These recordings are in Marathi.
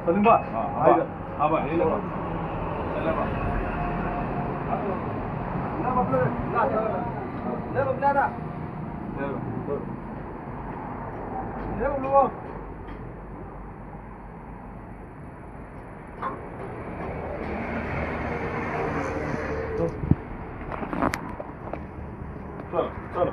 Salimba. Aba. चलो.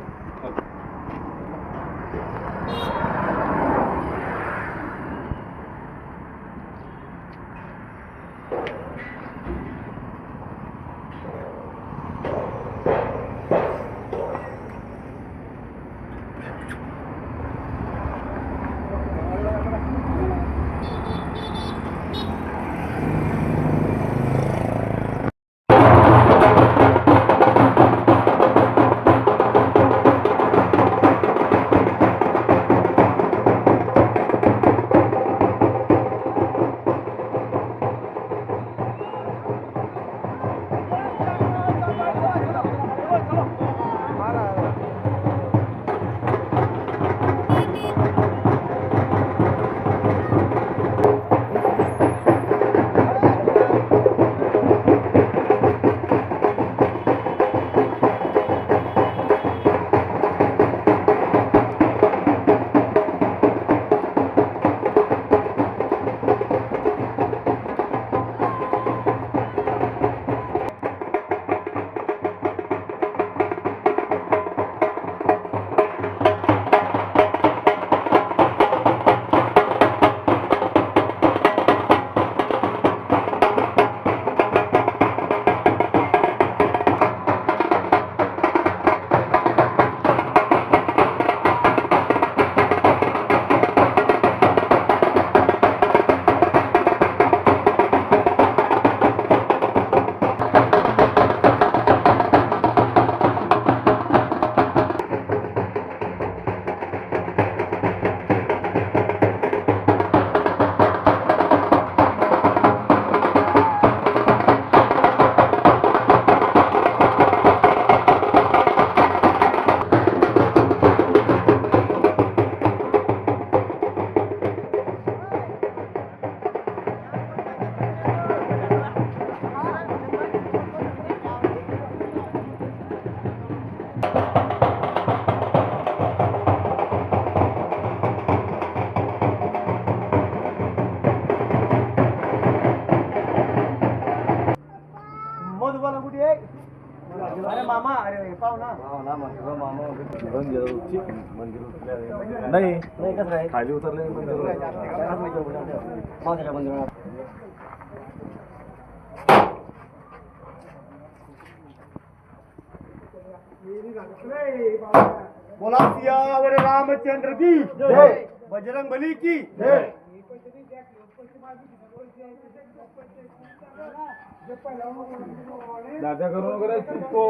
अरे मामा, अरे पाहू ना. नाही नाही कसं आहे खाली उतरले मावसाच्या मंदिरात. बोला सियावर रामचंद्र की जय, बजरंग बली की जय. दादा करू नको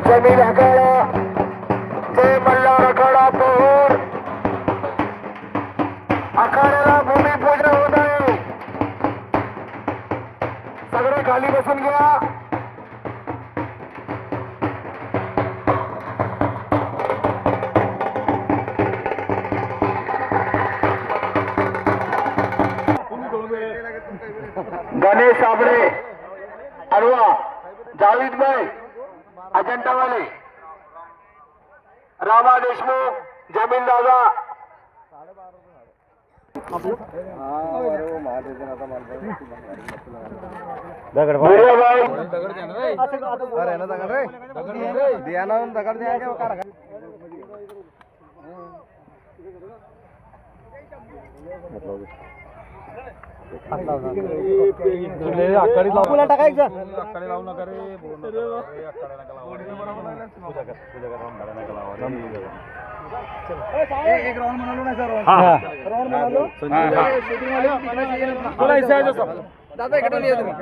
जमीन आखाडा जय मल्हार आखाडा पोहोर आखाड्याला भूमिपूजन होत आहे. सगळे खाली बसून घ्या. गणेश साबळे अरवा जावेद भाई अजंतावाले रामा देशमुख जमीन दादा पुला टाकायचं आकडे लावू नका रे बोलू नका रे, आकडे नका लावू. पूजा कर, रामधारा नका लावू. एक राऊंड म्हणालो ना सर. राऊंड म्हणालो. बोला इथे आहे जसं. दादा इकडे ये तुम्ही.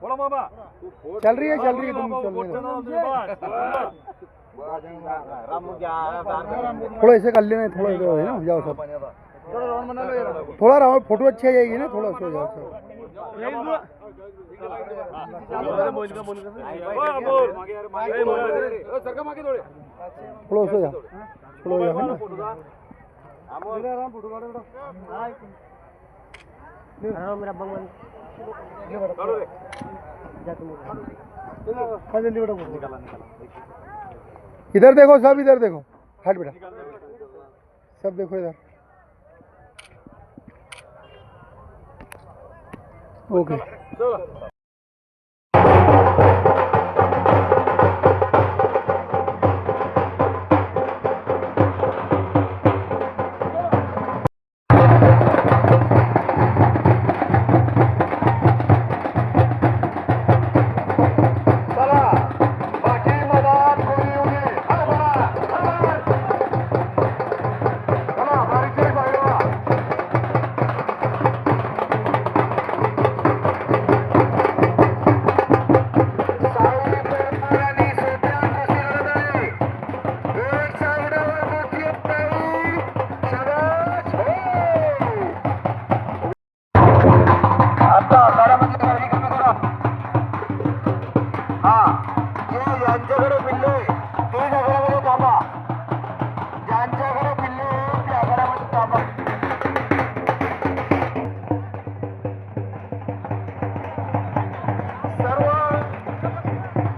बोला बाबा. चल रही है तुम थोड़ा ऐसे कर लेना, थोड़ा इधर है ना, जाओ सब थोड़ा राउंड फोटो अच्छी आ जाएगी ना, थोड़ा सो जाओ सब. थोड़ा सो जाओ, थोड़ा जाओ है ना. इधर देखो सब, इधर देखो. हट बेटा, सब देखो इधर. ओके. ज्यांच्याकडे पिल्ले ते आघाड्यामध्ये थांबा. ज्यांच्याकडे पिल्ले ते आघाड्यामध्ये थांबा. सर्व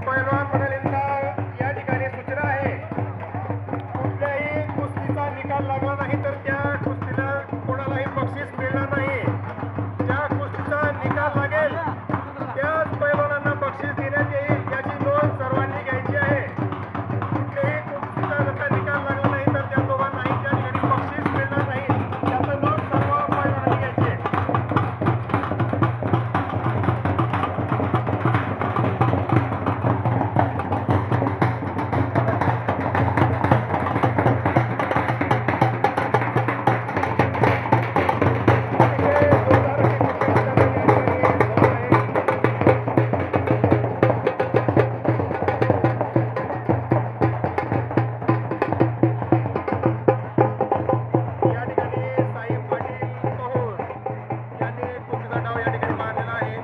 पैलवान मंडळींना या ठिकाणी सूचना आहे. कुठल्याही कुस्तीचा निकाल लागला नाही तर त्या कुस्तीला कोणालाही बक्षीस मिळणार नाही. ज्या कुस्तीचा निकाल लागेल त्याच पैलवानांना बक्षीस देण्यात येईल याची नोंद सर्वांनी घ्यायची आहे. कुठल्याही कुस्तीचा जर निकाल लागला नाही तर त्या दोघांनाही त्या ठिकाणी बक्षीस मिळणार नाही याची नोंद सर्व पैलवानांनी घ्यायची आहे. या ठिकाणी साई पाटील पहोर यांनी कुस्तीचा डाव या ठिकाणी मारलेला आहे.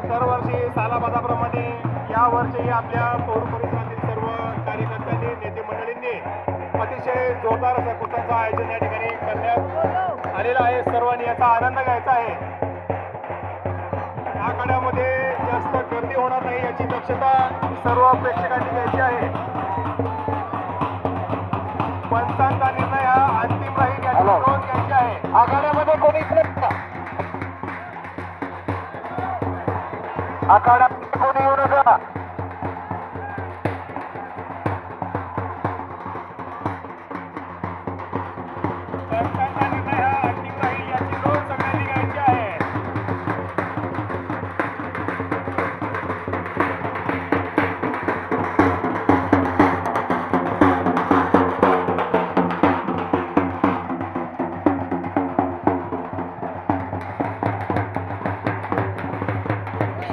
दरवर्षी सालाबादाप्रमाणे यावर्षीही आपल्या पौर परिसरातील सर्व कार्यकर्त्यांनी नेते मंडळींनी अतिशय जोरदार असा कुस्त्यांचं आयोजन या ठिकाणी करण्यात आलेलं आहे. सर्वांनी याचा आनंद घ्यायचा आहे. आखाड्यामध्ये जास्त गर्दी होणार नाही याची दक्षता सर्व प्रेक्षकांनी घ्यायची आखाडा कोणी येऊ नका. सरकारचा निर्णय हा अंतिम राहील याची नोंद सगळ्यांनी घ्यायची आहे.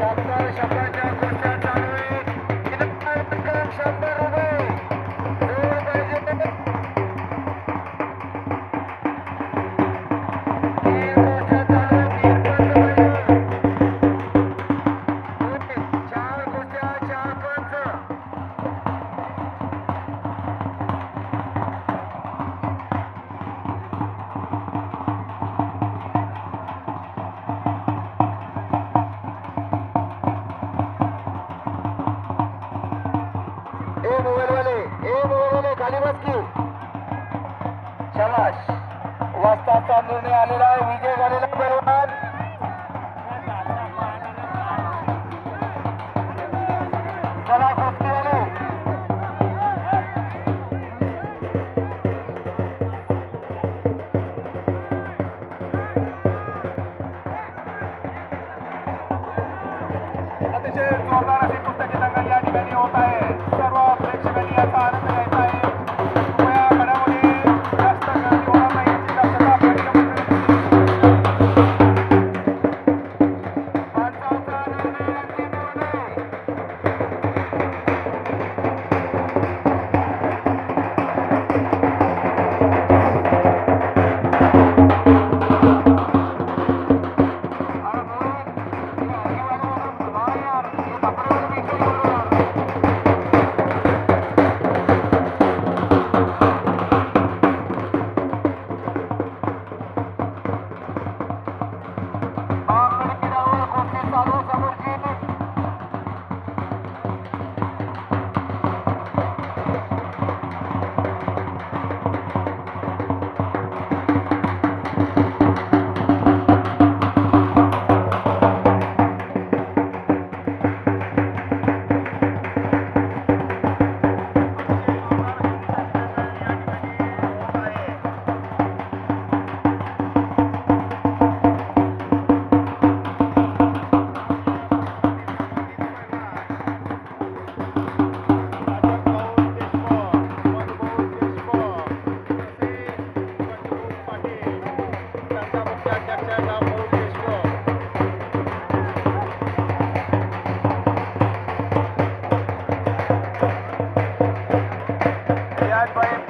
शंभर शब्दाच्या गोष्टी चालू आहे. 100 रुपये जोड पाहिजे. 3 गोष्टी चालू आहे. 3 पंच पाहिजे. 4 गोष्टी 4 पंच. मोबाईलवाले खाली बस की. शाबाश. वस्ताचा निर्णय आलेला आहे. विजय झालेला आहे पैलवान. चला कुस्तीवाले. अतिशय जोरदार अशी पुस्तकी दंगल या ठिकाणी होत आहे. सर्व प्रेक्षकांनी याचा आनंद घ्यायचा आहे. कृपया गडामध्ये जास्त गर्दी होणार नाही याची दक्षता आपल्याकडे पंचाचा निर्णय अंतिम निर्णय.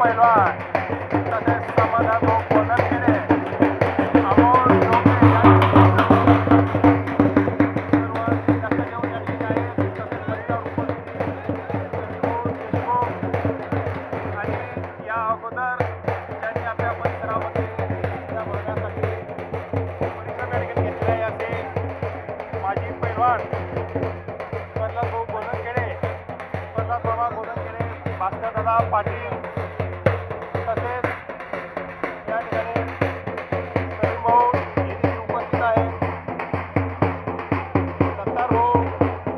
पैलवान तसेच समाधान बोलत गेले. अमोल डोके या आणि या अगोदर ज्यांनी आपल्या परिसरामध्ये त्या भागासाठी परिसर मेडिकल घेतले आहे असे माजी पैलवान प्रल्हाद भाऊ गोदनखेडे, प्रल्हाद बाबा गोदनखेडे, भास्कर दादा पाटील तसेच या ठिकाणी सलीम भाऊ हे उपस्थित आहेत. सत्तार भाऊ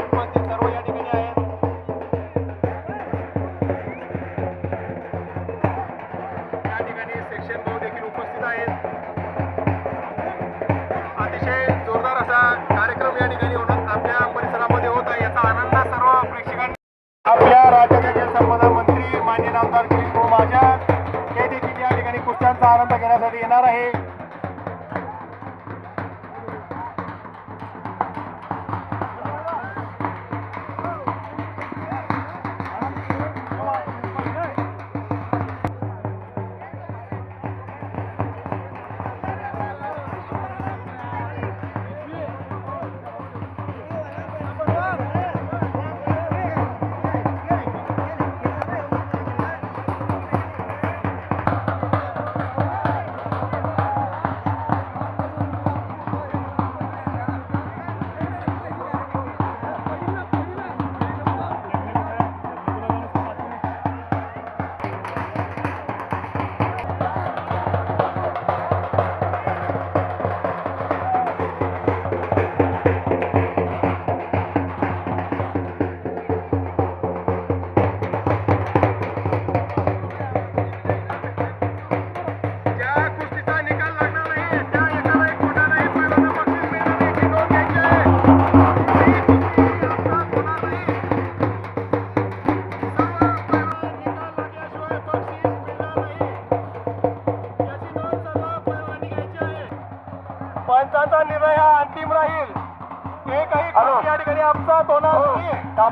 उपस्थित सर्व या ठिकाणी आहेत. या ठिकाणी सेक्शन भाऊ देखील उपस्थित आहेत. अतिशय जोरदार असा कार्यक्रम या ठिकाणी आपल्या परिसरामध्ये होत आहे. याचा आनंद सर्व प्रेक्षकांनी आपल्या राज्याचे जलसंपदा मंत्री माननीय नामदार गिरीश भाऊ महाजन हे देखील या ठिकाणी कुस्त्यांचा आनंद घेण्यासाठी येणार आहे.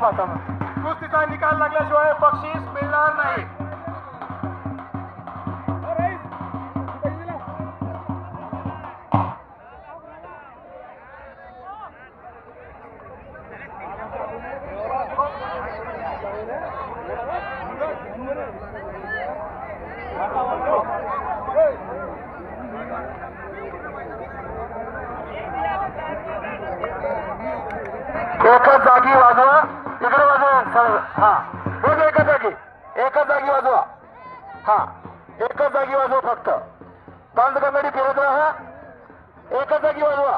कुस्तीचा निकाल लागल्याशिवाय बक्षीस मिळणार नाही. एकच जागी वाजवा. इकडे वाजवा. हा बघ एकच जागी वाजवा. हा एकच जागी वाजवा फक्त. बंद कमिटी फिरत राहा. एकच जागी वाजवा.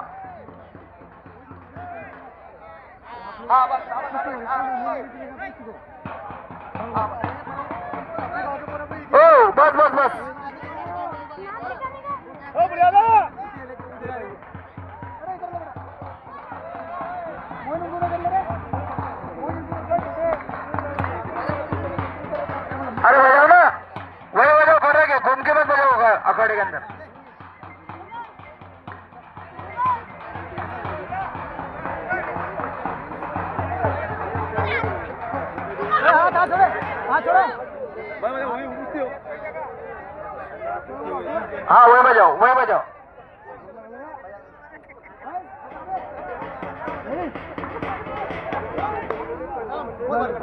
हो बस बस बस. अरे बजाओ ना. वही बजाओ. करेंगे घूम के मत बजाओ अखाड़े के अंदर. हाँ वही बजाओ वही बजाओ.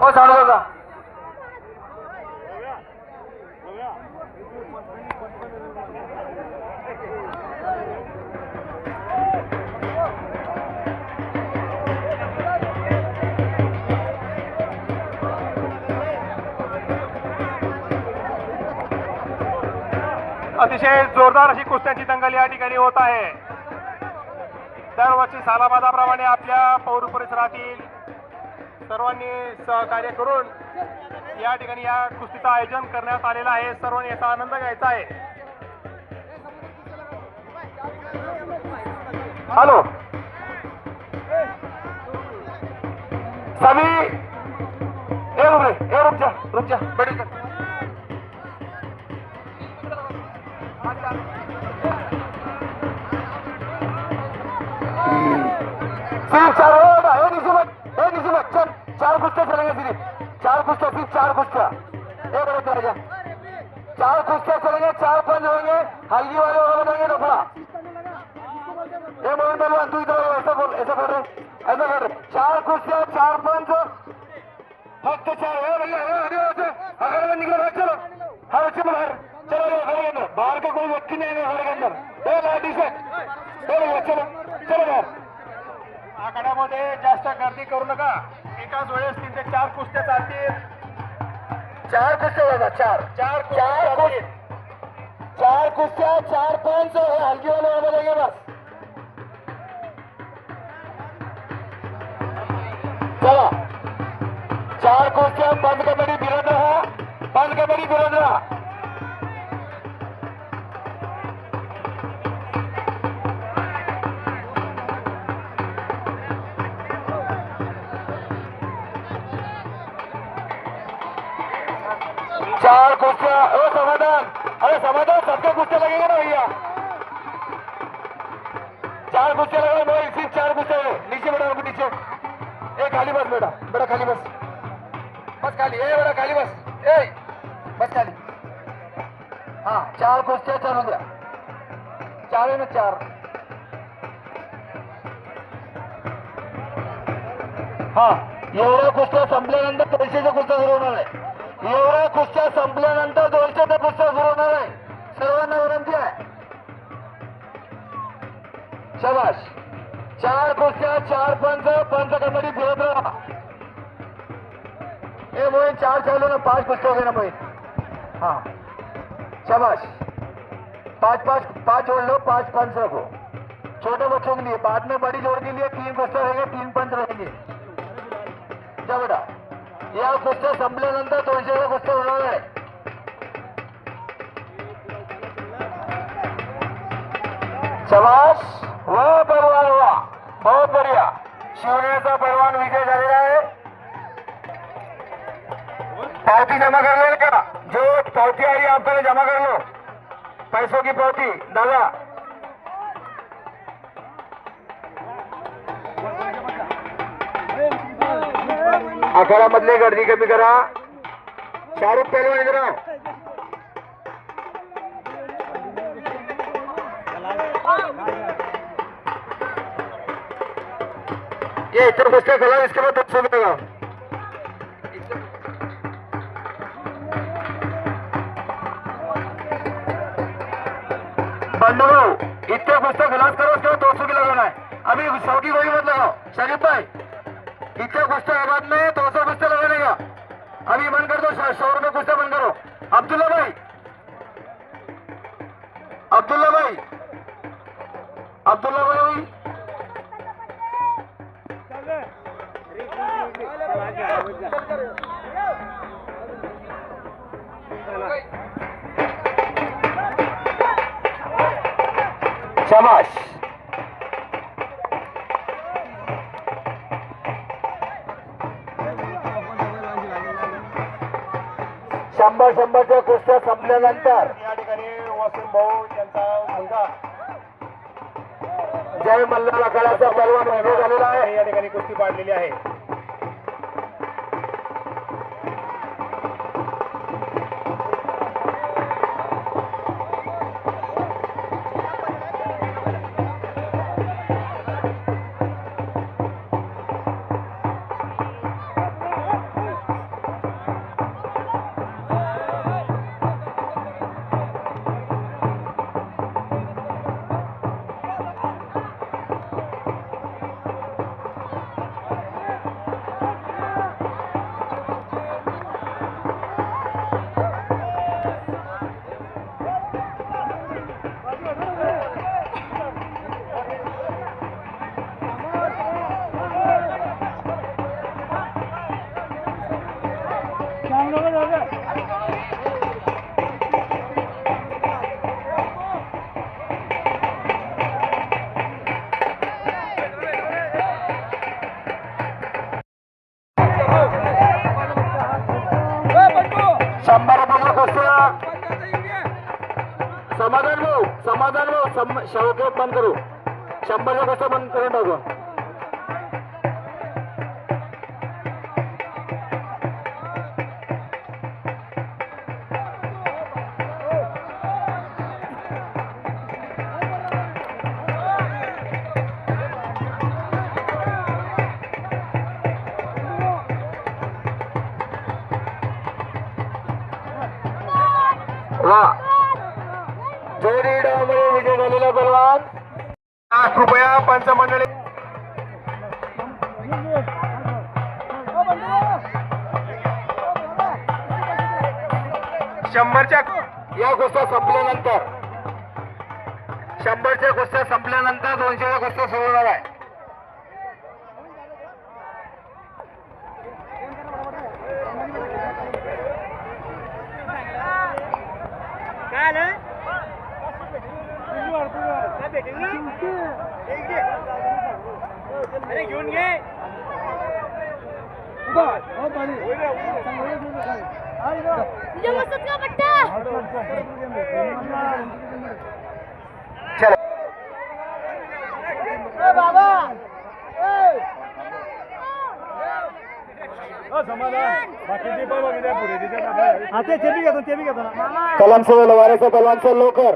ओ साढ़े का अतिशय जोरदार अशी कुस्त्यांची दंगल या ठिकाणी होत आहे. दरवर्षी सालाबादाप्रमाणे आपल्या पौर परिसरातील सर्वांनी सहकार्य करून या ठिकाणी या कुस्तीचं आयोजन करण्यात आलेलं आहे. सर्वांनी याचा आनंद घ्यायचा आहे. हेलो सभी. रुक जा बड़ी कर. सिर्फ चार कुस्ते चलेंगे. सिर्फ चार कुस्ते. एक बड़े जा. 4 कुस्ते चलेंगे. 4 पंच होंगे. हल्दी वाले वाला बताएंगे डफड़ा. ये मोहन पहलवान तू इधर ऐसा बोल रहे. 4 कुस्ते 4 पंच फक्त 4. अगर निकलो चलो. हाँ बच्चे बाहर चलो. घर के अंदर. बाहर का कोई व्यक्ति नहीं है. घर के अंदर लाठी से चलो बाहर. आखाड्यामध्ये जास्त गर्दी करू नका. एकाच वेळेस 3 ते 4 कुस्त्या चालतील. 4 कुस्ते होगा. 4 कुस्त्या 4 पंच हल्की वाले बनेंगे बस. चला 4 कुस्त्या. बंद कमिटी फिरत रहा. चार कुस्तियां. समाधान. अरे समाधान सबके कुस्ते लगेंगे ना भैया. 4 कुस्ते लगे. सिर्फ 4 कुस्ते. नीचे बैठा उनको नीचे. खाली बस बेटा खाली बस खाली. बेटा खाली बस खाली. हाँ 4 कुस्त्या चालू द्या. 4 में 4. हाँ एवढ्या कुस्त्या संपल्यानंतर 200च्या कुस्त्या सुरू होणार आहे. एवढ्या कुस्त्या संपल्यानंतर 200च्या कुस्त्या सुरू होणार आहे. सर्वांना विनंती आहे. शाबाश. 4 कुस्त्या 4 पंच कमिटी फिरत राहा. ए मोहित 4 चालू ना. 5 कुस्त्या हो गए ना मोहित. हाँ शाबाश. 5 जोड़ लो. 5 पंच रखो. छोटे बच्चों के लिए. बाद में बड़ी जोड़ के लिए 3 कुस्त्या रहेंगे. 3 पंच रहेंगे. जा बेटा. या कुस्त्या संपल्यानंतर 200च्या कुस्त्या होणार आहे. शाबाश. वाह पहलवान वाह. बहुत बढ़िया. शिवनेचा पहलवान विजय झालेला आहे. पावती जमा कर लो का. जो पावती आ रही है आप पहले जमा कर लो. पैसों की पावती दादा. आखाड्यामधले गर्दी कमी करा. शाहरुख पहलवान इधर आओ. ये इधर कुश्ती खिलाओ, इसके बाद 200 मिलेगा. बंधु इतने कुश्ती खिलास करो, उसके बाद 200 की लगाना है. अभी 100 की गोली मत लगाओ शरीफ भाई. इतने कुश्ते आबाद में 200 कुश्ते लगाने का. अभी बंद कर दो, 100 रुपये कुश्ते बंद करो. अब्दुल्ला भाई, अब्दुल्ला भाई, अब्दुल्ला भाई शाबाश. शंभरच्या कुस्त्या संपल्यानंतर या ठिकाणी वसीम भाऊ यांचा मुलगा जय मल्हार आखाड्याचा पहलवान उभे झालेला आहे. या ठिकाणी कुस्ती पाडलेली आहे. समाधान भाऊ शौकत बंद करू. 100च्या कुस्त्या बंद करून टाकू. वा जोडी डावमध्ये विजय झालेला पहलवान. कृपया पंच मंडळी 100च्या या कुस्त्या संपल्यानंतर 100च्या कुस्त्या संपल्यानंतर 200च्या कुस्त्या सुरू होणार आहे. अरे घेऊन घे. कलम से लवारेचा पहलवान सर लवकर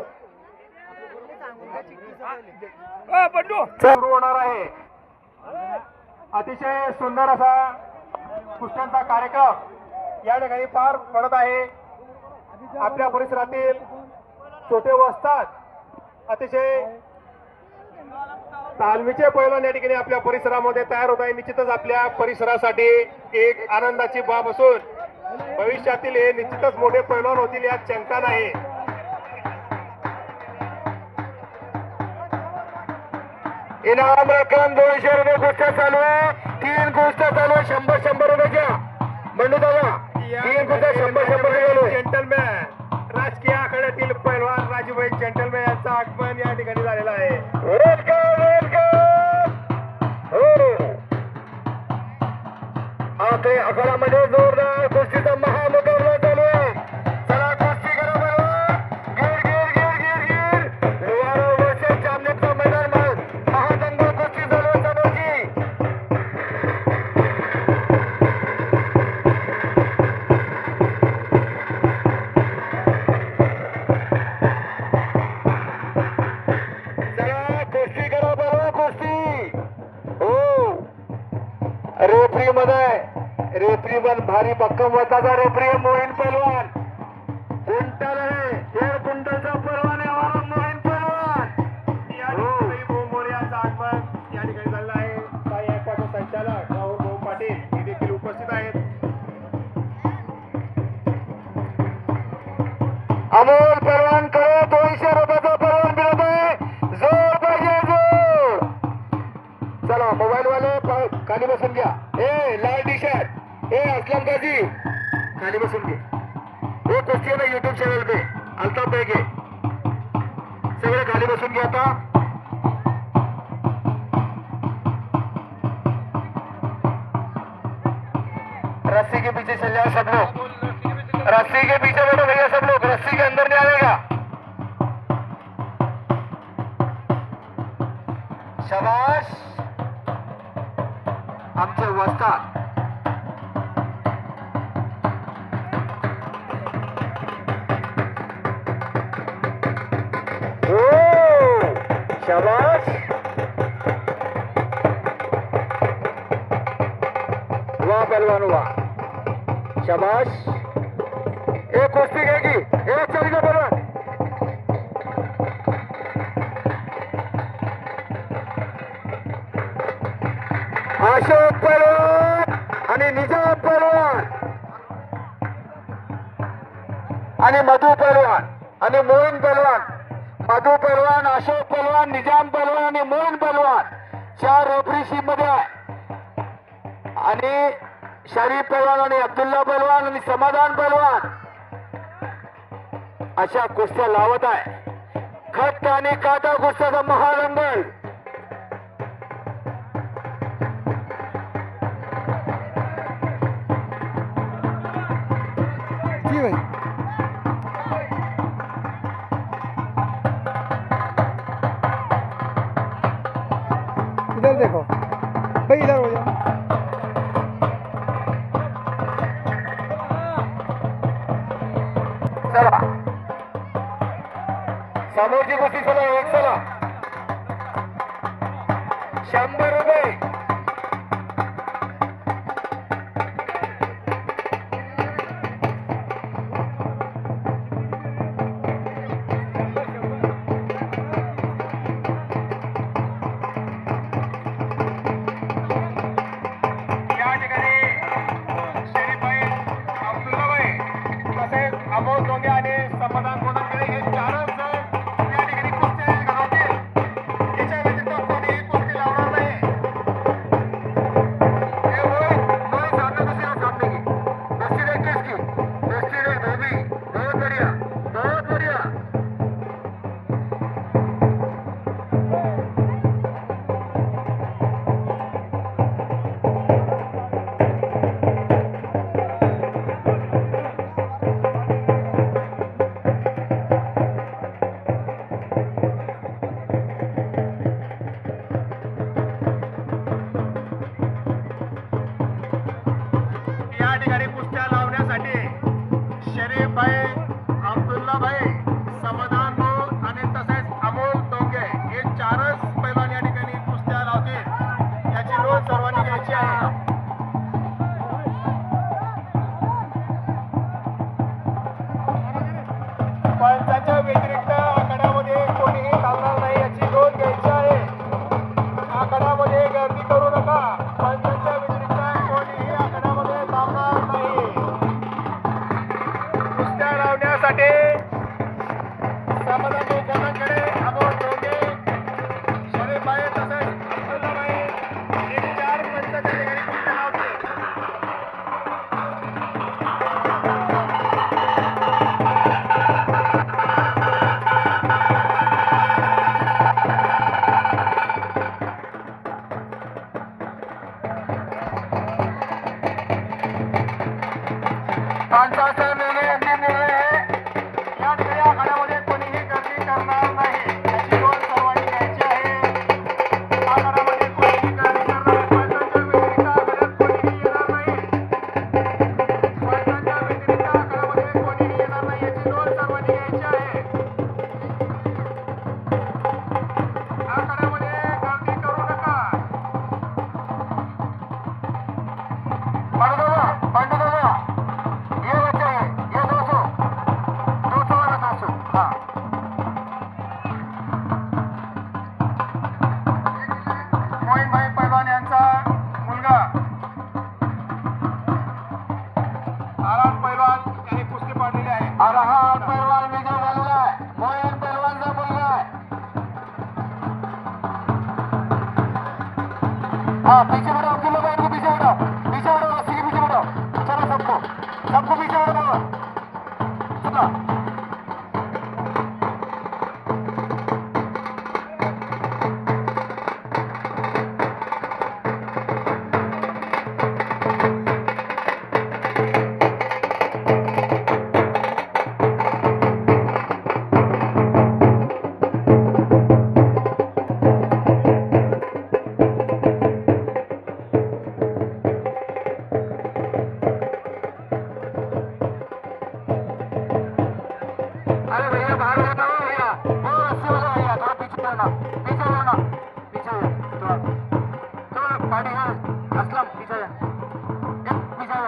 सुरू होणार आहे. अतिशय सुंदर असा कुस्त्यांचा कार्यक्रम या ठिकाणी पार पडत आहे. आपल्या परिसरातील छोटे वस्ताद अतिशय तालमीचे पैलवान या ठिकाणी आपल्या परिसरामध्ये तयार होत आहे. निश्चितच आपल्या परिसरासाठी एक आनंदाची बाब असून भविष्यातील हे निश्चितच मोठे पैलवान होतील यात शंका नाही. इनाम रक्कम 200 रुपये कुस्त्या चालू आहे. 3 कुस्त्या चालू आहे 100 रुपयाच्या. बंडू दादा 3 कुस्त्या 100 चालू आहे. जेंटलमॅन राजकीय आखाड्यातील पैलवान राजूभाई जेंटलमॅन यांचं आगमन या ठिकाणी झालेलं आहे. Welcome welcome. हो आता आखाड्यामध्ये जोरदार कुस्तीचा महामुकाबला चालू आहे. चला कुस्ती करा बरोबर. गिर गिर गिर गिर गिर वर्षाच्या सामन्याचं मैदान महादंग कुस्ती चालू आहे. जीवन भारी भक्कम वताचा रेफरी मोहीन पहलवान कुंटल आहे 1.5 क्विंटलचा पहलवान आहे हमारा मोहीन पहलवान या ठिकाणी भाऊ मोर्याचा आगमन या ठिकाणी झालं आहे साई ॲक्वाचे संचालक राहुल भाऊ पाटील हे देखील उपस्थित आहेत. अमोल पहलवान करो 200 रुपयाचा पहलवान मिळत आहे जोर पाहिजे जोर. चला मोबाईल वाले खाली बसून घ्या. ए लाल टी शर्ट ए असलम गाजी खाली बसून घे. वो कुस्ती है ना यूट्यूब चैनल पे अल्ताफ भाई के सगळे खाली बसून घ्या. आता रस्सी के पीछे चल जाओ सब लोग. रस्सी के पीछे बैठो भैया सब लोग. रस्सी के अंदर नहीं आएगा. शाबाश आमचे वस्ताद. शाबाश वाह पहलवान वाह शाबाश. एक कुश्ती घेगी एक चलेगा पहलवान. अशोक पहलवान आणि निजाम पहलवान आणि मधु पहलवान आणि मोहीन पहलवान. मधु पहलवान अशोक पहलवान निजाम पहलवान आणि मोहीन पहलवान 4 रेफरीशिप मध्ये आहे. आणि शरीफ पहलवान आणि अब्दुल्ला पहलवान आणि समाधान पहलवान अशा कुस्त्या लावत आहे. खट आणि काटा कुस्त्याचा महारंगल. जी भाई इधर देखो भाई इधर हो जाओ. चला समोरची कुस्ती चला एक चला 100 रुपये. या ठिकाणी शरीफभाई अब्दुल्लाभाई तसेच अमोल दोंगे आणि समाधान कोणंदरे हे 4च या ठिकाणी कुस्त्या घडवतील. याच्या व्यतिरिक्त कोणीही कुस्ती लावणार नाही. ये वो सामने कुस्ती सामने की कुस्ती देख किसकी कुस्ती देख वो भी बहुत बढ़िया बहुत बढ़िया. या ठिकाणी कुस्त्या लावण्यासाठी शरीफभाई अब्दुल्लाभाई समाधान भाऊ आणि तसेच अमोल दोंगे हे 4च पैलवान या ठिकाणी कुस्त्या लावतील. याची नोंद सर्वांनी घ्यायची आहे. पंचांच्या व्यतिरिक्त आखाड्यामध्ये कोणीही चालणार नाही याची नोंद घ्यायची आहे. आखाड्यामध्ये गर्दी करू नका. पंचांच्या व्यतिरिक्त कोणीही आखाड्यामध्ये थांबणार नाही. कुस्त्या लावण्यासाठी समाधान कोकणाकडे अमोल दोंगे शरीफभाई तसेच अब्दुल्लाभाई हे 4 पंचांच्या ठिकाणी कुस्त्या लावतील. पंचाचे मेले यांनी मिळले या ठिकाणी आखाड्यामध्ये कोणीही गर्दी करणार नाही याची नोंद सर्वांनी घ्यायची आहे. आखाड्यामध्ये कोणीही गर्दी करणार नाही. पंचाच्या व्यतिरिक्त आखाड्यात कोणीही येणार नाही. पंचाच्या व्यतिरिक्त आखाड्यामध्ये कोणीही येणार नाही याची नोंद सर्वांनी घ्यायची आहे. आखाड्यामध्ये गर्दी करू नका. पांडुरंग आराम पैलवान यांनी कुस्ती पाडलेली आहे. अरहान पैलवान विजय झालेला आहे. मोहीन पैलवानचा मुलगा आहे. हाँ पीछे बढ़ो, किलो बैठ को पीछे बढ़ो, रस्सी के पीछे बढ़ो. चलो सबको पीछे बढ़ो. चलो अरे भैया बाहर जाना हो भैया, वो रस्सी वाला भैया थोड़ा पीछे रहना, थोड़ा पार्टी है. असलम पीछे जा, पीछे जा.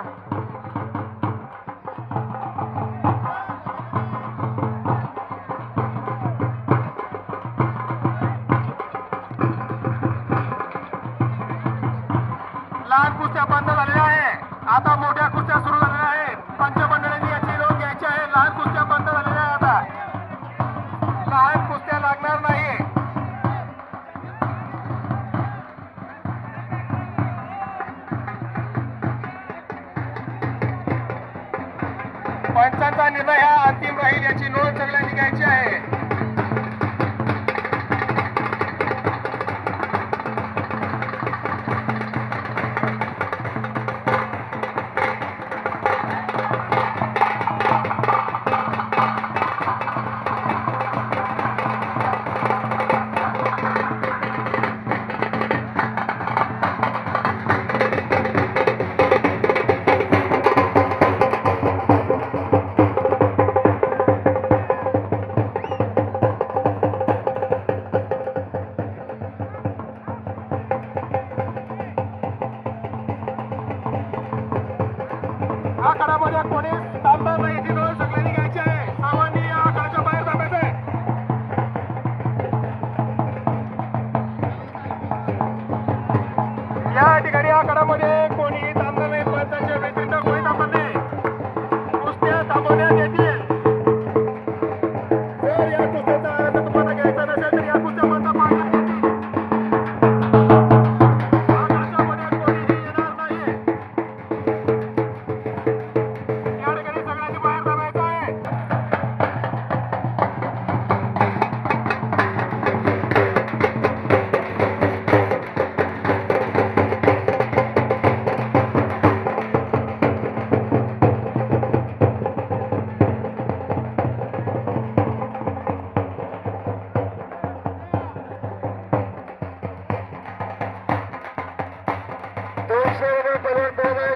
लहान कुस्त्या बंद झालेल्या आहे. आता मोठ्या कुस्त्या सुरू झालेल्या आहे. पंचमंडळांनी याची नोंद घ्यायची आहे. लहान कुस्त्या बंद झालेल्या आहे. आता लहान कुस्त्या लागणार नाही. पंचांचा निर्णय हा अंतिम राहील याची नोंद सगळ्यांनी घ्यायची आहे. आखाड्यामध्ये कोणीच थांबणार नाही याची नोंद सगळ्यांनी घ्यायची आहे. सर्वांनी या आखाड्याच्या बाहेर थांबायचं आहे. या ठिकाणी आखाड्यामध्ये कोणीही थांबणार नाही. पंचांच्या व्यतिरिक्त कोणी थांबणार नाही. कुस्त्या थांबवण्यात येतील. जर या कुस्त्याचा आनंद तुम्हाला घ्यायचा नसेल तर या कुस्त्या बंद पाडण्यात येतील. आखाड्यामध्ये कोणीही येणार नाही. या ठिकाणी सगळ्यांनी बाहेर थांबायचं आहे.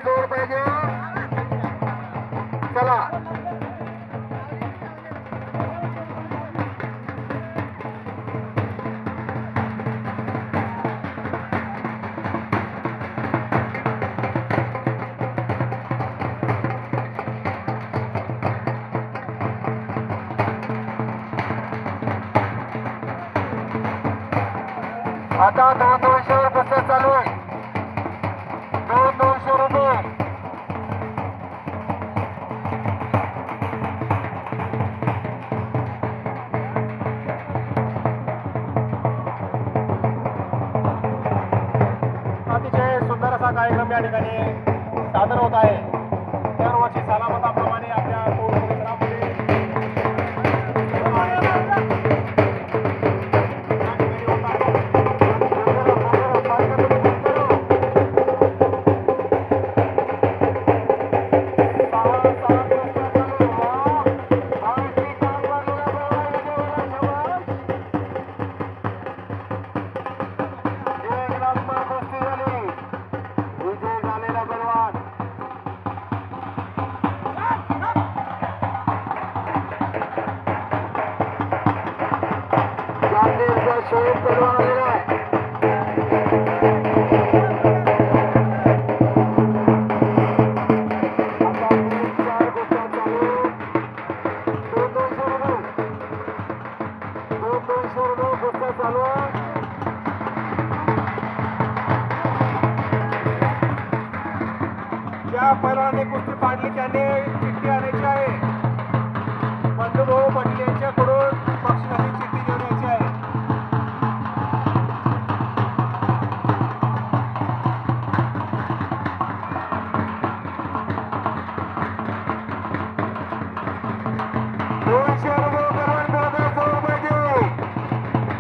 जोर पाहिजे. चला आता 200 रुपये चालू आहे. 200 रुपये. अतिशय सुंदर असा कार्यक्रम या ठिकाणी सादर होत आहे. दरवर्षी सालामताप्रमाणे आपल्या पौष परिसरामध्ये शोध पैलवान आलेला आहे. आता 4 कुस्त्या चालू. 200 रुपये कुस्त्या चालू आहे. ज्या पैलवानांनी कुस्ती मांडली त्याने चिठ्ठी आणायची आहे. बंधुभाऊ पाटील यांच्याकडून बक्षिसाची चिठ्ठी घेऊन यायची आहे.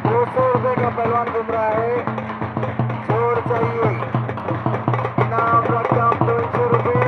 ₹200 का पहलवान घूम रहा है. जोर चाहिए. इनाम रकम ₹200.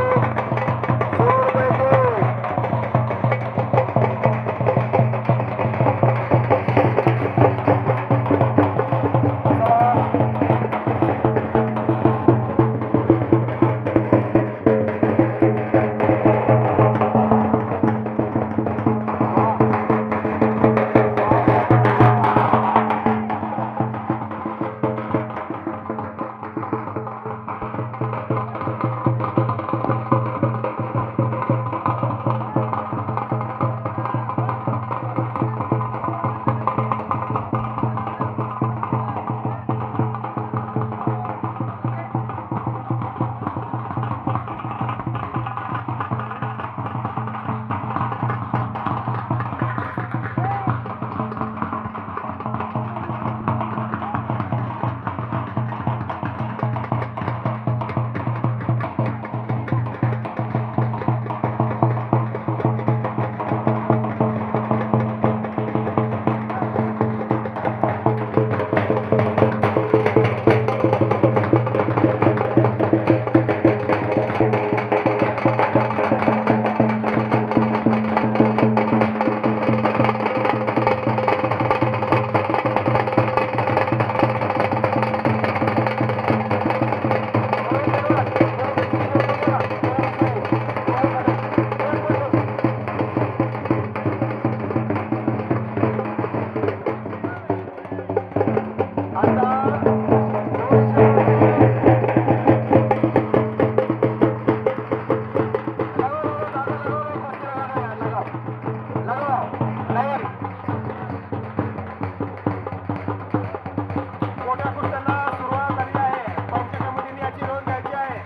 मोठ्या कुस्त्यांना सुरुवात झाली आहे. पंच कमिटीने याची नोंद घ्यायची आहे.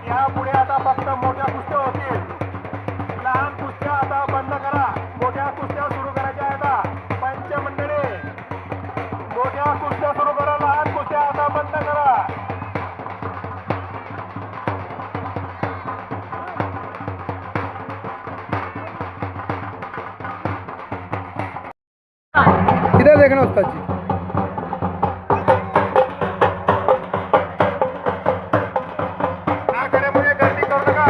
यापुढे आता फक्त मोठ्या कुस्त्या होतील. लहान कुस्त्या आता बंद करा. मोठ्या कुस्त्या सुरू करायच्या आहेत. पंच मंडळी मोठ्या कुस्त्या सुरू करा. लहान कुस्त्या आता बंद करा. इधर देखना उस्ताद जी. आखाड्यामुळे गर्दी करू नका.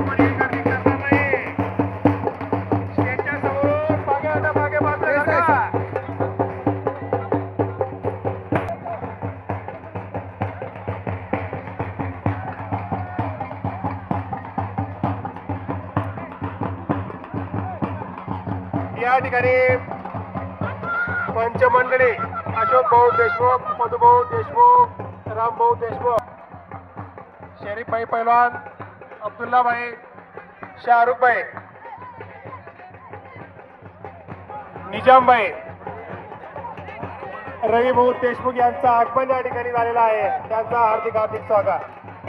कोणी गर्दी करणार नाही. स्टेजच्या समोर मागे आता मागे बाजूला नका. या ठिकाणी पंचमंडळी अशोक भाऊ देशमुख, मधुभाऊ देशमुख, रामभाऊ देशमुख, शरीफ भाई पहलवान, अब्दुल्ला भाई, शाहरुख भाई, निजाम भाई, रवी भाऊ देशमुख यांचं आगमन या ठिकाणी झालेलं आहे. त्यांचा हार्दिक हार्दिक स्वागत.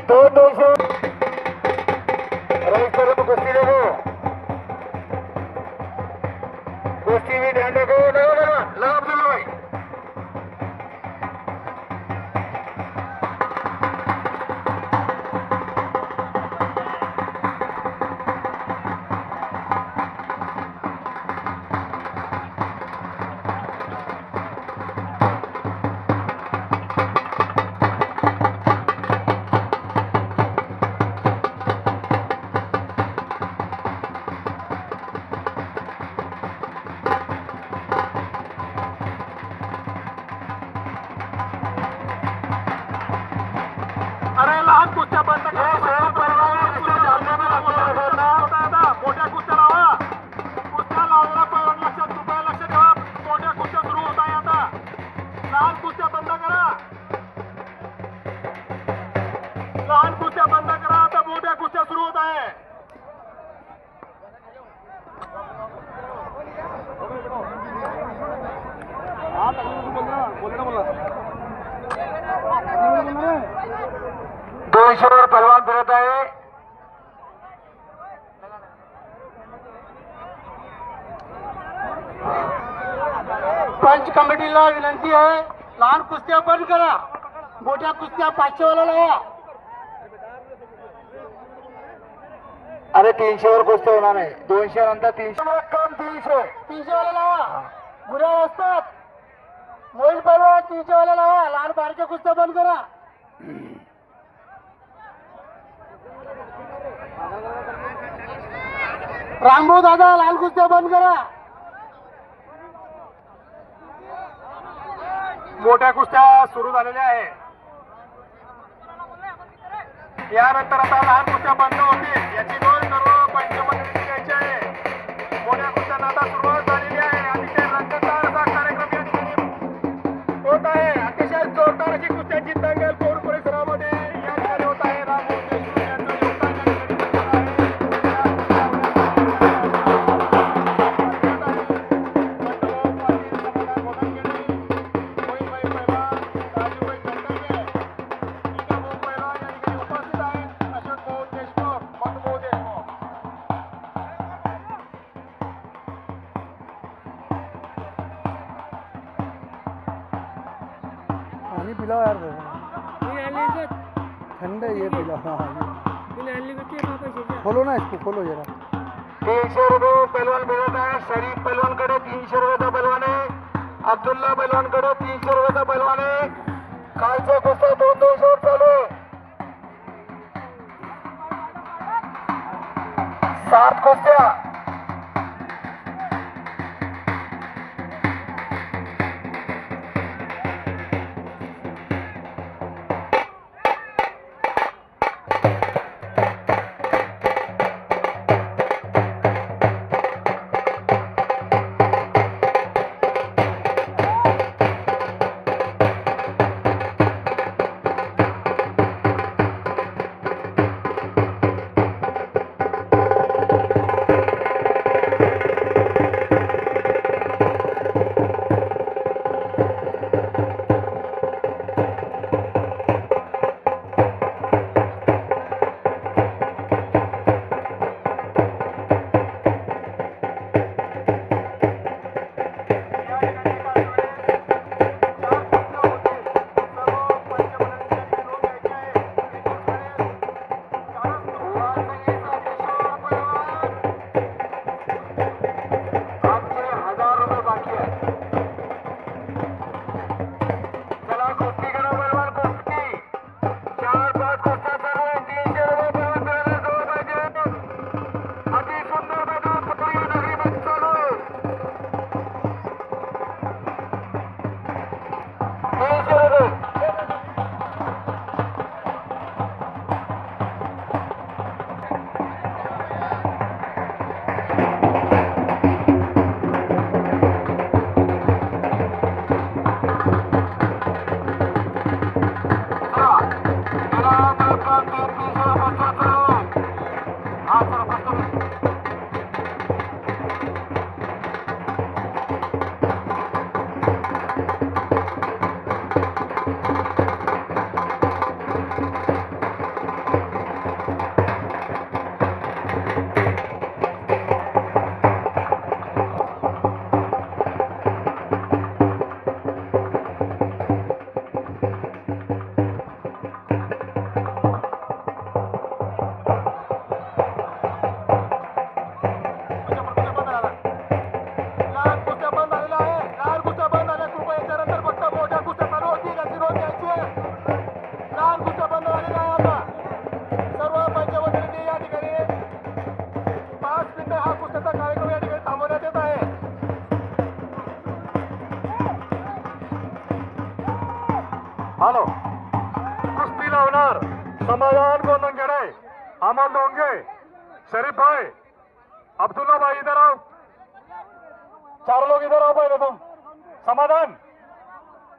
200 रजिस्टर कुस्ती देखो. कुस्ती भी ध्यान रखो. लगा अब्दुल्ला भाई. अरे लहान कुस्त्या बंद करा. मोठ्या कुस्त्या लावा. कुस्त्या लावलेला पण लक्षात कृपया लक्ष ठेवा. मोठ्या कुस्त्या सुरू होत आहे आता. लहान कुस्त्या बंद करा. लहान कुस्त्या बंद करा. आता मोठ्या कुस्त्या सुरू होत आहे. दोनशेवर पहलवान फिरत आहे. पंच कमिटीला विनंती आहे, लहान कुस्त्या बंद करा, मोठ्या कुस्त्या 500 वाला लावा. अरे 300 वर कुस्ती होणार नाही. 200 नंतर 300 कम 300. 300 वाला लावा. बुऱ्या असतात. मोईल पहलवान 300 वाला लावा. लहान बारक्या कुस्त्या बंद करा. रामभाऊ दादा लहान कुस्त्या बंद करा. मोठ्या कुस्त्या सुरू झालेल्या आहे. यानंतर आता लहान कुस्त्या बंद होतील, याची नोंद सर्व पंचमंडळींनी घ्यायची आहे. मोठ्या कुस्त्यांना आता सुरुवात झालेली आहे. अतिशय रंगतदार असा कार्यक्रम या ठिकाणी होत आहे. अतिशय जोरदार अशी कुस्त्यांची दंगल कोर परिसरामध्ये या ठिकाणी होत आहे. रामभाऊ देशमुख यांचं योगदान या ठिकाणी दिसत पानी पिलाओ यार ठंड है ये पिलाओ. खोलो ना इसको, खोलो जरा. 300 रुपये पहलवान मिळत आहे. शरीफ पहलवानकडे 300 रुपयाचा पहलवान आहे. अब्दुल्ला पहलवानकडे 300 रुपयाचा पहलवान आहे. कालचा कुस्त्या 2-2 शॉट चालू आहे. 7 कुस्त्या. हॅलो, कुस्ती लावणार समाधान गोंदंगेड़े, अमल डोंगे, शरीफ भाई, अब्दुल्ला भाई इधर आओ. 4 लोग इधर आओ पहले तुम. समाधान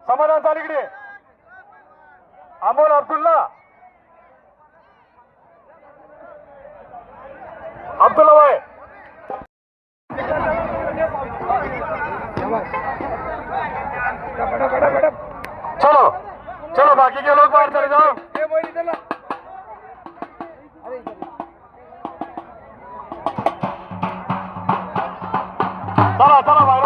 समाधान चाल इकडे. अमोल, अब्दुल्ला, अब्दुल्ला भाई. चलो चलो, बाकी के लोग बाहर चले जाओ. चला चला भाई.